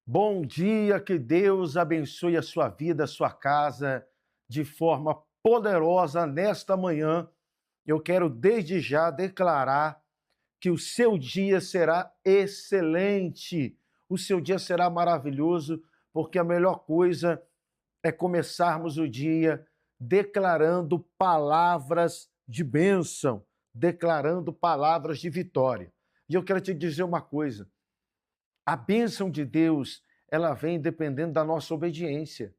Bom dia, que Deus abençoe a sua vida, a sua casa de forma poderosa nesta manhã. Eu quero desde já declarar que o seu dia será excelente, o seu dia será maravilhoso, porque a melhor coisa é começarmos o dia declarando palavras de bênção, declarando palavras de vitória. E eu quero te dizer uma coisa: a bênção de Deus, ela vem dependendo da nossa obediência.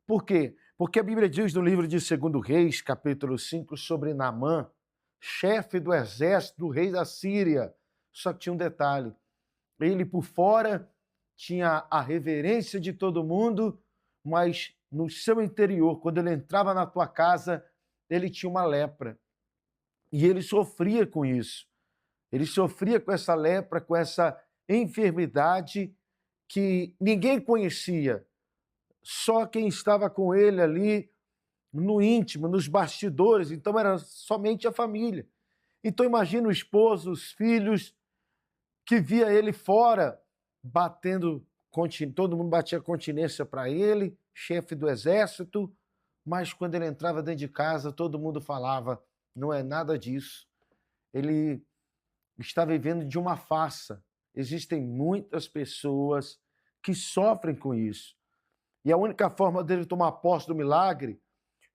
Por quê? Porque a Bíblia diz no livro de 2 Reis, capítulo 5, sobre Naamã, chefe do exército do rei da Síria. Só que tinha um detalhe: ele por fora tinha a reverência de todo mundo, mas no seu interior, quando ele entrava na tua casa, ele tinha uma lepra. E ele sofria com isso. Ele sofria com essa lepra, com essa enfermidade que ninguém conhecia, só quem estava com ele ali no íntimo, nos bastidores, então era somente a família. Então imagina o esposo, os filhos, que via ele fora, batendo, todo mundo batia continência para ele, chefe do exército, mas quando ele entrava dentro de casa, todo mundo falava, não é nada disso. Ele está vivendo de uma farsa. Existem muitas pessoas que sofrem com isso. E a única forma dele tomar posse do milagre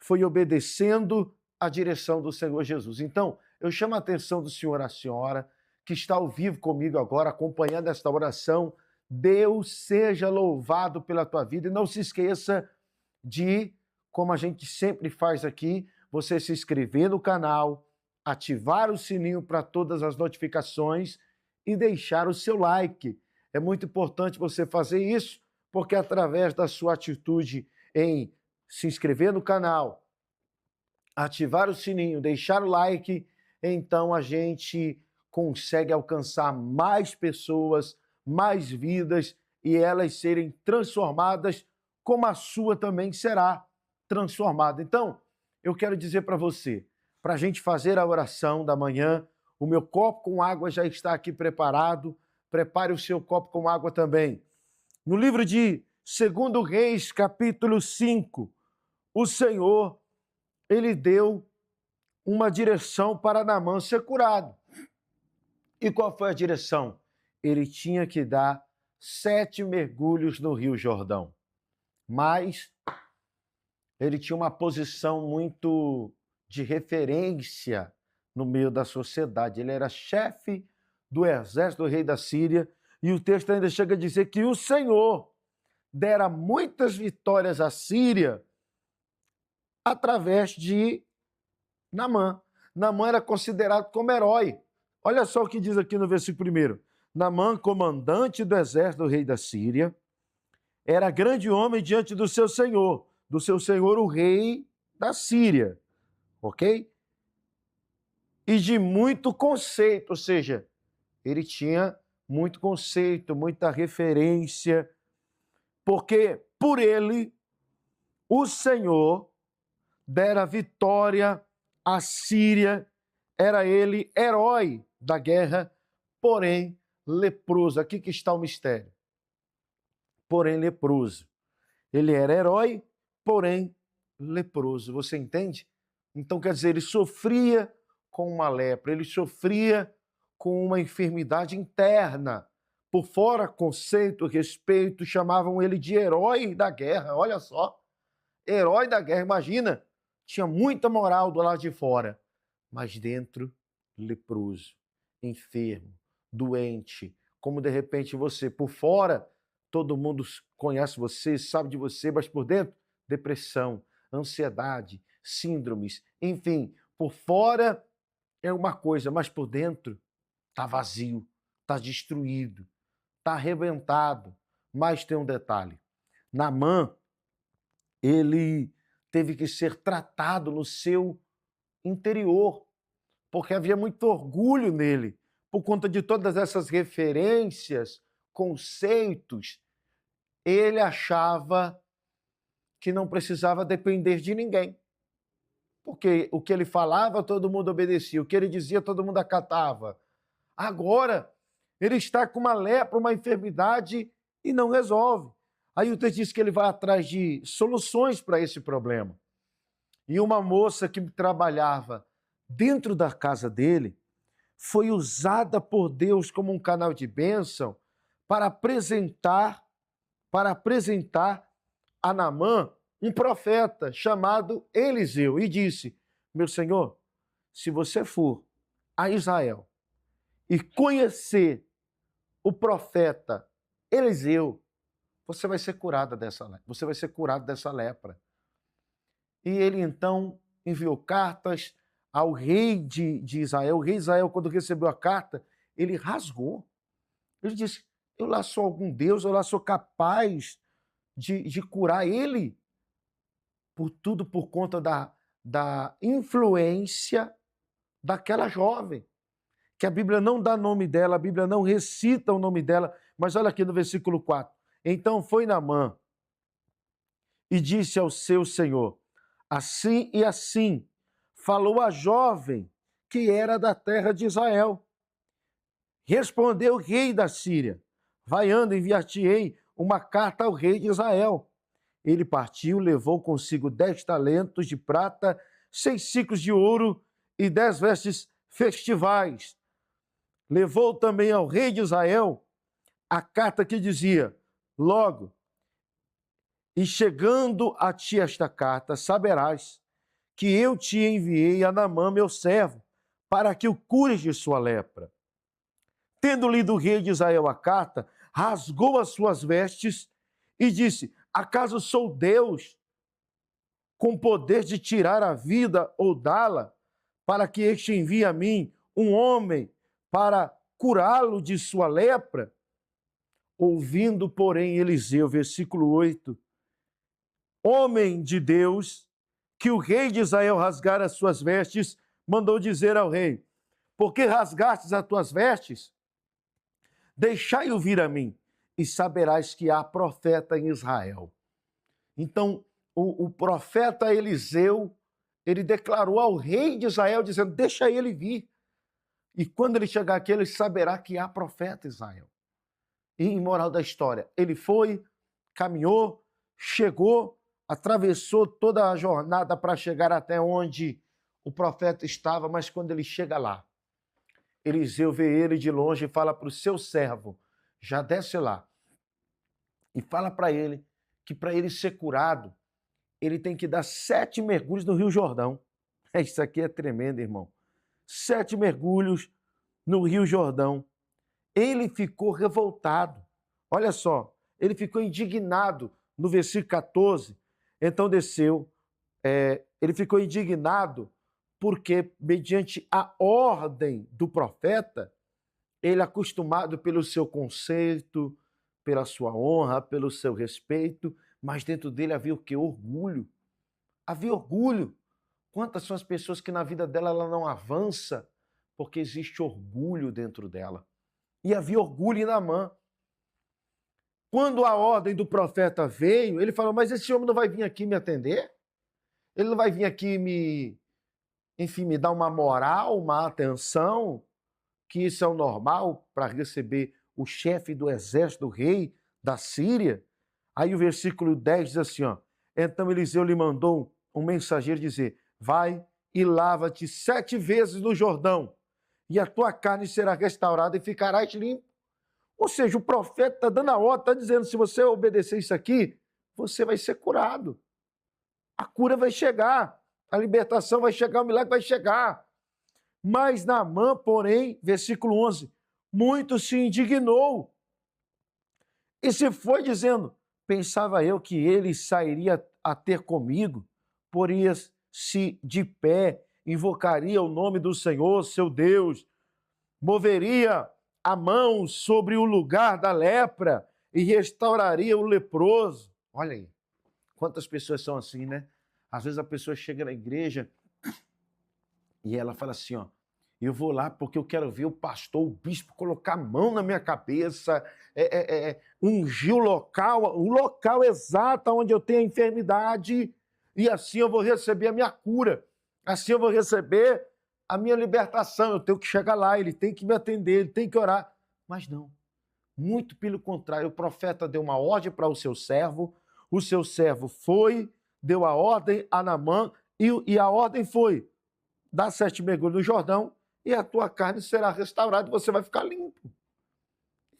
foi obedecendo à direção do Senhor Jesus. Então, eu chamo a atenção do senhor à senhora, que está ao vivo comigo agora, acompanhando esta oração. Deus seja louvado pela tua vida. E não se esqueça de, como a gente sempre faz aqui, você se inscrever no canal, ativar o sininho para todas as notificações e deixar o seu like. É muito importante você fazer isso, porque através da sua atitude em se inscrever no canal, ativar o sininho, deixar o like, então a gente consegue alcançar mais pessoas, mais vidas e elas serem transformadas, como a sua também será transformada. Então, eu quero dizer para você, para a gente fazer a oração da manhã, o meu copo com água já está aqui preparado, prepare o seu copo com água também. No livro de 2 Reis, capítulo 5, o Senhor, ele deu uma direção para Naamã ser curado. E qual foi a direção? Ele tinha que dar 7 mergulhos no Rio Jordão. Mas ele tinha uma posição muito de referência no meio da sociedade. Ele era chefe do exército do rei da Síria, e o texto ainda chega a dizer que o Senhor dera muitas vitórias à Síria através de Naamã. Naamã era considerado como herói. Olha só o que diz aqui no versículo 1. Naamã, comandante do exército do rei da Síria, era grande homem diante do seu senhor o rei da Síria, ok? E de muito conceito, ou seja, ele tinha muito conceito, muita referência, porque por ele o Senhor dera vitória à Síria, era ele herói da guerra, porém leproso. Aqui que está o mistério. Porém leproso. Ele era herói, porém leproso. Você entende? Então, quer dizer, ele sofria com uma lepra, ele sofria com uma enfermidade interna. Por fora, conceito, respeito, chamavam ele de herói da guerra. Olha só, herói da guerra, imagina, tinha muita moral do lado de fora, mas dentro, leproso, enfermo, doente, como de repente você, por fora, todo mundo conhece você, sabe de você, mas por dentro, depressão, ansiedade, síndromes, enfim, por fora é uma coisa, mas por dentro está vazio, está destruído, está arrebentado. Mas tem um detalhe: Naamã, ele teve que ser tratado no seu interior, porque havia muito orgulho nele, por conta de todas essas referências, conceitos. Ele achava que não precisava depender de ninguém, porque o que ele falava, todo mundo obedecia, o que ele dizia, todo mundo acatava. Agora, ele está com uma lepra, uma enfermidade e não resolve. Aí o texto diz que ele vai atrás de soluções para esse problema. E uma moça que trabalhava dentro da casa dele foi usada por Deus como um canal de bênção para apresentar a Naamã um profeta chamado Eliseu e disse: meu senhor, se você for a Israel e conhecer o profeta Eliseu, você vai ser curado dessa lepra. E ele então enviou cartas ao rei de Israel. O rei de Israel, quando recebeu a carta, ele rasgou. Ele disse: eu lá sou algum Deus, eu lá sou capaz de curar ele. Por tudo por conta da influência daquela jovem, que a Bíblia não dá nome dela, a Bíblia não recita o nome dela, mas olha aqui no versículo 4. Então foi Naamã e disse ao seu senhor: assim e assim falou a jovem que era da terra de Israel. Respondeu o rei da Síria: vai, anda, enviar-te-ei uma carta ao rei de Israel. Ele partiu, levou consigo 10 talentos de prata, 6 ciclos de ouro e 10 vestes festivais. Levou também ao rei de Israel a carta que dizia: logo, e chegando a ti esta carta, saberás que eu te enviei a Naamã, meu servo, para que o cures de sua lepra. Tendo lido o rei de Israel a carta, rasgou as suas vestes e disse: acaso sou Deus, com poder de tirar a vida ou dá-la, para que este envie a mim um homem para curá-lo de sua lepra? Ouvindo, porém, Eliseu, versículo 8, homem de Deus, que o rei de Israel rasgara as suas vestes, mandou dizer ao rei: por que rasgastes as tuas vestes? Deixai-o vir a mim, e saberás que há profeta em Israel. Então, o profeta Eliseu, ele declarou ao rei de Israel, dizendo: deixa ele vir. E quando ele chegar aqui, ele saberá que há profeta em Israel. E em moral da história, ele foi, caminhou, chegou, atravessou toda a jornada para chegar até onde o profeta estava, mas quando ele chega lá, Eliseu vê ele de longe e fala para o seu servo: já desce lá e fala para ele que para ele ser curado, ele tem que dar 7 mergulhos no Rio Jordão. Isso aqui é tremendo, irmão. 7 mergulhos no Rio Jordão. Ele ficou revoltado. Olha só, ele ficou indignado no versículo 14. Então desceu. Ele ficou indignado porque, mediante a ordem do profeta, ele, acostumado pelo seu conceito, pela sua honra, pelo seu respeito, mas dentro dele havia o quê? Orgulho. Havia orgulho. Quantas são as pessoas que na vida dela ela não avança porque existe orgulho dentro dela? E havia orgulho em Naamã. Quando a ordem do profeta veio, ele falou: mas esse homem não vai vir aqui me atender? Ele não vai vir aqui me dar uma moral, uma atenção, que isso é o normal para receber o chefe do exército, do rei da Síria? Aí o versículo 10 diz assim, ó: então Eliseu lhe mandou um mensageiro dizer: vai e lava-te 7 vezes no Jordão, e a tua carne será restaurada e ficarás limpo. Ou seja, o profeta está dando a ordem, está dizendo: se você obedecer isso aqui, você vai ser curado. A cura vai chegar, a libertação vai chegar, o milagre vai chegar. Mas Naamã, porém, versículo 11, muito se indignou e se foi dizendo: pensava eu que ele sairia a ter comigo, poria-se de pé, invocaria o nome do Senhor, seu Deus, moveria a mão sobre o lugar da lepra e restauraria o leproso. Olha aí, quantas pessoas são assim, né? Às vezes a pessoa chega na igreja e ela fala assim, ó: eu vou lá porque eu quero ver o pastor, o bispo colocar a mão na minha cabeça, ungir o local exato onde eu tenho a enfermidade, e assim eu vou receber a minha cura, assim eu vou receber a minha libertação. Eu tenho que chegar lá, ele tem que me atender, ele tem que orar. Mas não. Muito pelo contrário, o profeta deu uma ordem para o seu servo foi, deu a ordem a Naamã, e a ordem foi: dá 7 mergulhos no Jordão e a tua carne será restaurada e você vai ficar limpo.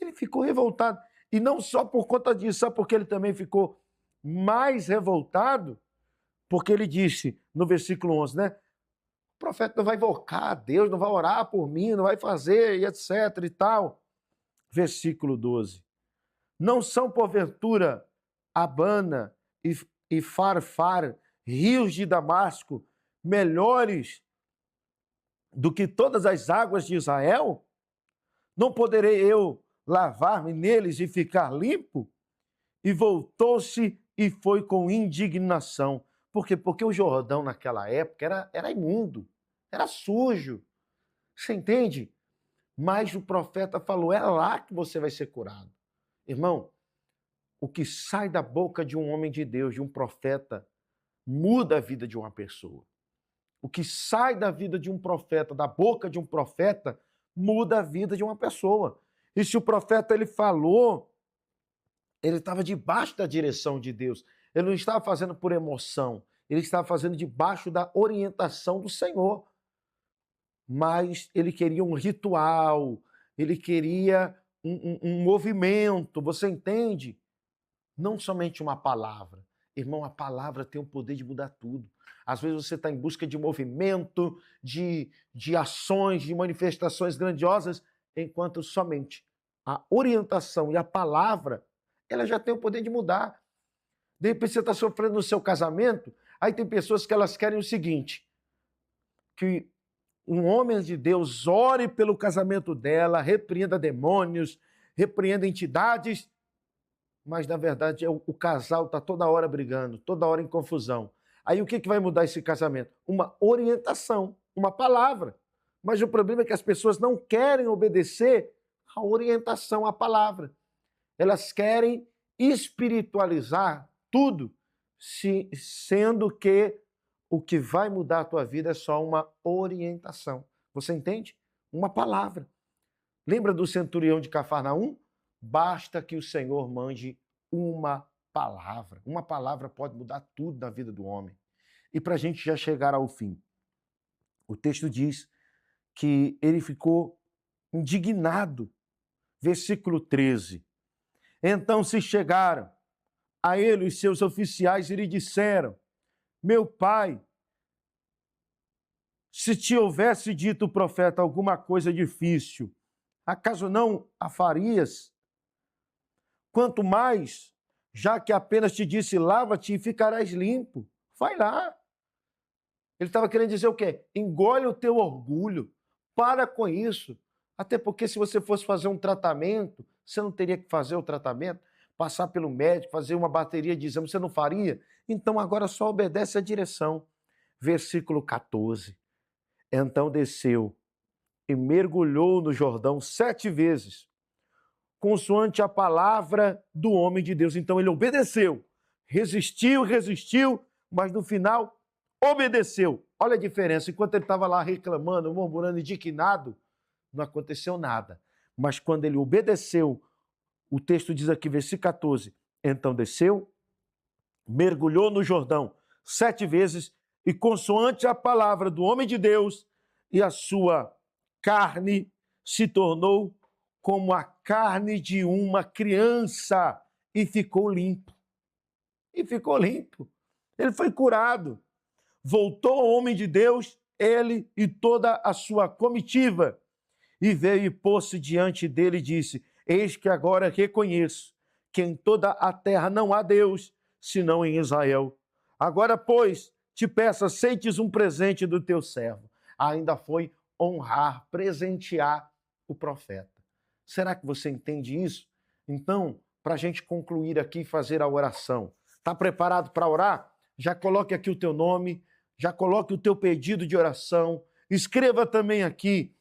Ele ficou revoltado. E não só por conta disso, sabe porque ele também ficou mais revoltado? Porque ele disse, no versículo 11, né? O profeta não vai invocar a Deus, não vai orar por mim, não vai fazer, e etc e tal. Versículo 12. Não são, porventura, Abana e Farfar, rios de Damasco, melhores do que todas as águas de Israel? Não poderei eu lavar-me neles e ficar limpo? E voltou-se e foi com indignação. Por quê? Porque o Jordão naquela época era imundo, era sujo. Você entende? Mas o profeta falou, é lá que você vai ser curado. Irmão, o que sai da boca de um homem de Deus, de um profeta, muda a vida de uma pessoa. O que sai da vida de um profeta, da boca de um profeta, muda a vida de uma pessoa. E se o profeta ele falou, ele estava debaixo da direção de Deus. Ele não estava fazendo por emoção, ele estava fazendo debaixo da orientação do Senhor. Mas ele queria um ritual, ele queria um movimento, você entende? Não somente uma palavra. Irmão, a palavra tem o poder de mudar tudo. Às vezes você está em busca de movimento, de ações, de manifestações grandiosas, enquanto somente a orientação e a palavra, ela já tem o poder de mudar. De repente você está sofrendo no seu casamento, aí tem pessoas que elas querem o seguinte, que um homem de Deus ore pelo casamento dela, repreenda demônios, repreenda entidades, mas na verdade o casal está toda hora brigando, toda hora em confusão. Aí o que vai mudar esse casamento? Uma orientação, uma palavra. Mas o problema é que as pessoas não querem obedecer à orientação, à palavra. Elas querem espiritualizar tudo, sendo que o que vai mudar a tua vida é só uma orientação. Você entende? Uma palavra. Lembra do centurião de Cafarnaum? Basta que o Senhor mande uma palavra. Uma palavra pode mudar tudo na vida do homem. E para a gente já chegar ao fim, o texto diz que ele ficou indignado. Versículo 13. Então se chegaram a ele os seus oficiais e lhe disseram: meu pai, se te houvesse dito o profeta alguma coisa difícil, acaso não a farias? Quanto mais, já que apenas te disse, lava-te e ficarás limpo. Vai lá. Ele estava querendo dizer o quê? Engole o teu orgulho. Para com isso. Até porque se você fosse fazer um tratamento, você não teria que fazer o tratamento, passar pelo médico, fazer uma bateria de exames, você não faria? Então agora só obedece a direção. Versículo 14. Então desceu e mergulhou no Jordão 7 vezes, consoante a palavra do homem de Deus. Então ele obedeceu, resistiu, mas no final obedeceu. Olha a diferença, enquanto ele estava lá reclamando, murmurando, indignado, não aconteceu nada. Mas quando ele obedeceu, o texto diz aqui, versículo 14, então desceu, mergulhou no Jordão 7 vezes, e consoante a palavra do homem de Deus, e a sua carne se tornou como a carne de uma criança, e ficou limpo. E ficou limpo. Ele foi curado. Voltou ao homem de Deus, ele e toda a sua comitiva, e veio e pôs-se diante dele e disse: eis que agora reconheço que em toda a terra não há Deus, senão em Israel. Agora, pois, te peço, aceites um presente do teu servo. Ainda foi honrar, presentear o profeta. Será que você entende isso? Então, para a gente concluir aqui e fazer a oração, está preparado para orar? Já coloque aqui o teu nome, já coloque o teu pedido de oração, escreva também aqui,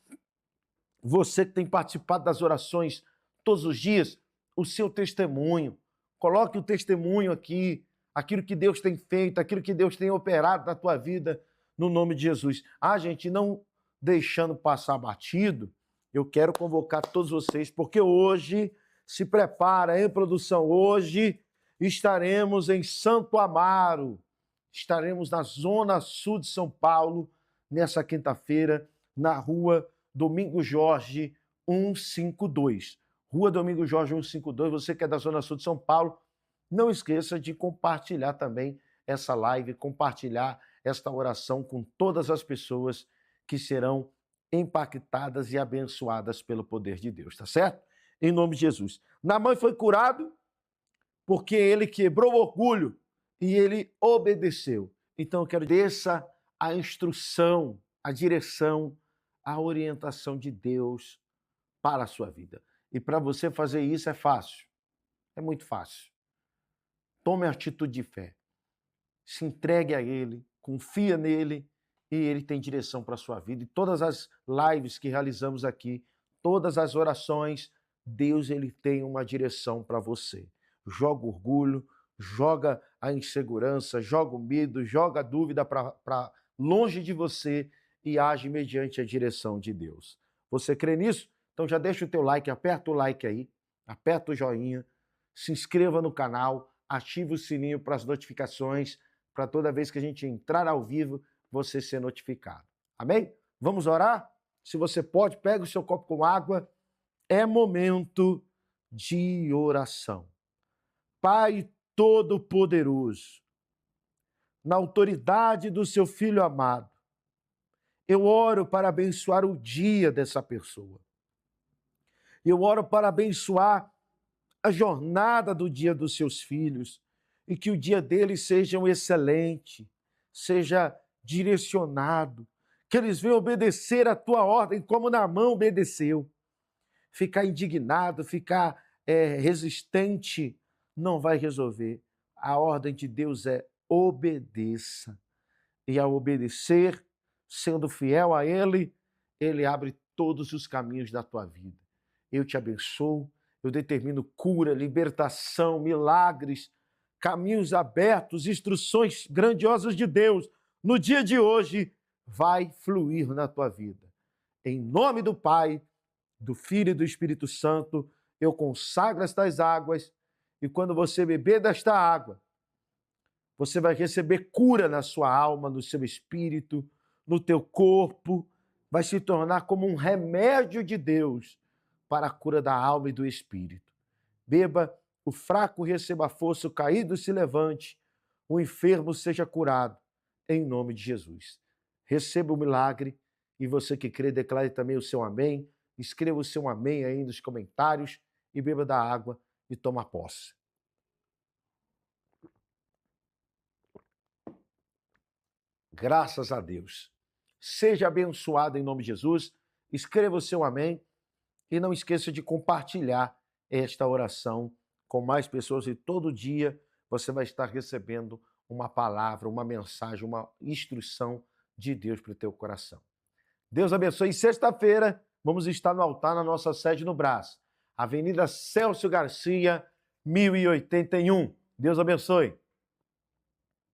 você que tem participado das orações todos os dias, o seu testemunho. Coloque o testemunho aqui, aquilo que Deus tem feito, aquilo que Deus tem operado na tua vida, no nome de Jesus. Gente, não deixando passar batido, eu quero convocar todos vocês, porque hoje Se prepara, em produção. Hoje estaremos em Santo Amaro. Estaremos na zona sul de São Paulo, nessa quinta-feira, na rua Domingos Jorge 152. Rua Domingos Jorge 152, você que é da zona sul de São Paulo, não esqueça de compartilhar também essa live, compartilhar esta oração com todas as pessoas que serão impactadas e abençoadas pelo poder de Deus, tá certo? Em nome de Jesus. Naamã foi curado porque ele quebrou o orgulho e ele obedeceu. Então eu quero que desça a instrução, a direção, a orientação de Deus para a sua vida. E para você fazer isso é fácil, é muito fácil. Tome a atitude de fé, se entregue a Ele, confia nele e Ele tem direção para a sua vida. E todas as lives que realizamos aqui, todas as orações, Deus ele tem uma direção para você. Joga o orgulho, joga a insegurança, joga o medo, joga a dúvida para longe de você e age mediante a direção de Deus. Você crê nisso? Então já deixa o teu like, aperta o like aí, aperta o joinha, se inscreva no canal, ativa o sininho para as notificações, para toda vez que a gente entrar ao vivo, você ser notificado. Amém? Vamos orar? Se você pode, pega o seu copo com água. É momento de oração. Pai Todo-Poderoso, na autoridade do seu Filho amado, eu oro para abençoar o dia dessa pessoa. Eu oro para abençoar a jornada do dia dos seus filhos e que o dia deles seja um excelente, seja direcionado, que eles venham obedecer a tua ordem como Naamã obedeceu. Ficar indignado, ficar resistente, não vai resolver. A ordem de Deus é obedeça. E ao obedecer, sendo fiel a Ele, Ele abre todos os caminhos da tua vida. Eu te abençoo, eu determino cura, libertação, milagres, caminhos abertos, instruções grandiosas de Deus. No dia de hoje, vai fluir na tua vida. Em nome do Pai, do Filho e do Espírito Santo, eu consagro estas águas e quando você beber desta água, você vai receber cura na sua alma, no seu espírito, no teu corpo, vai se tornar como um remédio de Deus para a cura da alma e do espírito. Beba, o fraco receba força, o caído se levante, o enfermo seja curado, em nome de Jesus. Receba o milagre e você que crê, declare também o seu amém. Escreva o seu amém aí nos comentários e beba da água e toma posse. Graças a Deus. Seja abençoado em nome de Jesus. Escreva o seu amém e não esqueça de compartilhar esta oração com mais pessoas e todo dia você vai estar recebendo uma palavra, uma mensagem, uma instrução de Deus para o teu coração. Deus abençoe. E sexta-feira vamos estar no altar na nossa sede no Brás, Avenida Celso Garcia, 1081. Deus abençoe.